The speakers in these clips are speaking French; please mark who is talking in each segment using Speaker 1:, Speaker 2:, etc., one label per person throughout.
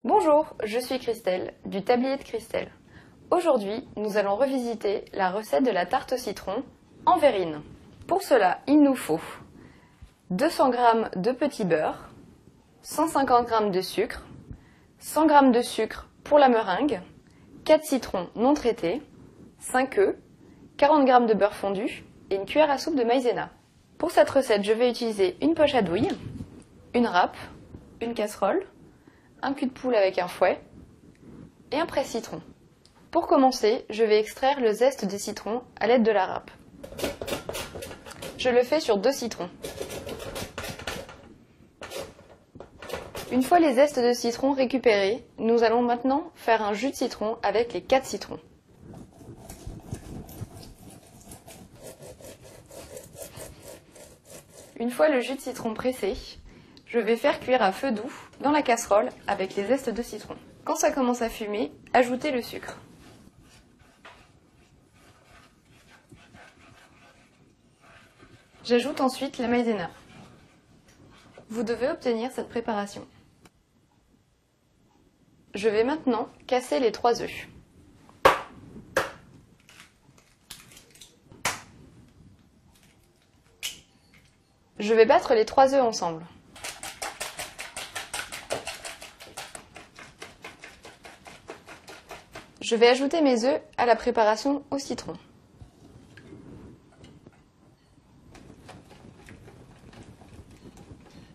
Speaker 1: Bonjour, je suis Christelle, du Tablier de Christelle. Aujourd'hui, nous allons revisiter la recette de la tarte au citron en verrine. Pour cela, il nous faut 200 g de petit beurre, 150 g de sucre, 100 g de sucre pour la meringue, 4 citrons non traités, 5 œufs, 40 g de beurre fondu et une cuillère à soupe de maïzena. Pour cette recette, je vais utiliser une poche à douille, une râpe, une casserole, un cul de poule avec un fouet et un presse-citron. Pour commencer, je vais extraire le zeste des citrons à l'aide de la râpe. Je le fais sur 2 citrons. Une fois les zestes de citron récupérés, nous allons maintenant faire un jus de citron avec les 4 citrons. Une fois le jus de citron pressé, je vais faire cuire à feu doux dans la casserole avec les zestes de citron. Quand ça commence à fumer, ajoutez le sucre. J'ajoute ensuite la maïzena. Vous devez obtenir cette préparation. Je vais maintenant casser les 3 œufs. Je vais battre les 3 œufs ensemble. Je vais ajouter mes œufs à la préparation au citron.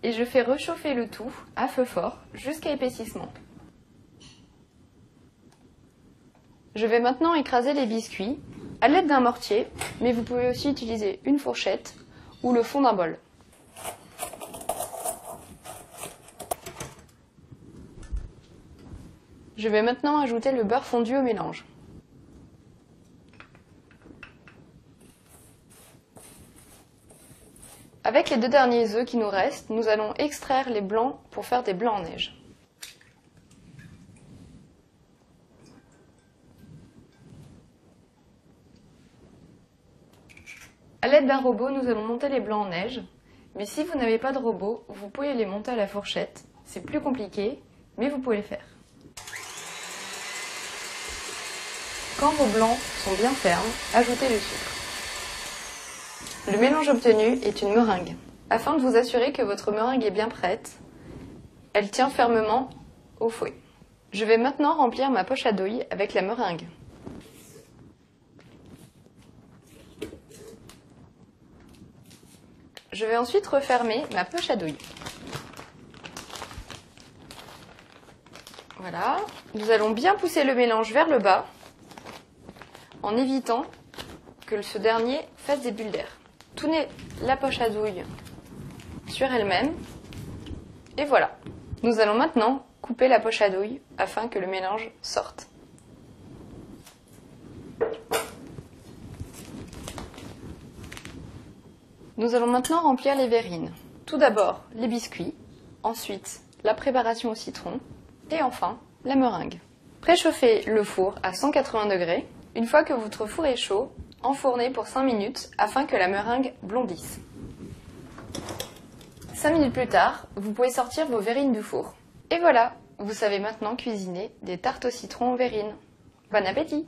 Speaker 1: Et je fais réchauffer le tout à feu fort jusqu'à épaississement. Je vais maintenant écraser les biscuits à l'aide d'un mortier, mais vous pouvez aussi utiliser une fourchette ou le fond d'un bol. Je vais maintenant ajouter le beurre fondu au mélange. Avec les 2 derniers œufs qui nous restent, nous allons extraire les blancs pour faire des blancs en neige. À l'aide d'un robot, nous allons monter les blancs en neige, mais si vous n'avez pas de robot, vous pouvez les monter à la fourchette. C'est plus compliqué, mais vous pouvez le faire. Quand vos blancs sont bien fermes, ajoutez le sucre. Le mélange obtenu est une meringue. Afin de vous assurer que votre meringue est bien prête, elle tient fermement au fouet. Je vais maintenant remplir ma poche à douille avec la meringue. Je vais ensuite refermer ma poche à douille. Voilà. Nous allons bien pousser le mélange vers le bas en évitant que ce dernier fasse des bulles d'air. Tournez la poche à douille sur elle-même et voilà. Nous allons maintenant couper la poche à douille afin que le mélange sorte. Nous allons maintenant remplir les verrines. Tout d'abord les biscuits, ensuite la préparation au citron et enfin la meringue. Préchauffez le four à 180 degrés. Une fois que votre four est chaud, enfournez pour 5 minutes afin que la meringue blondisse. 5 minutes plus tard, vous pouvez sortir vos verrines du four. Et voilà, vous savez maintenant cuisiner des tartes au citron en verrine. Bon appétit!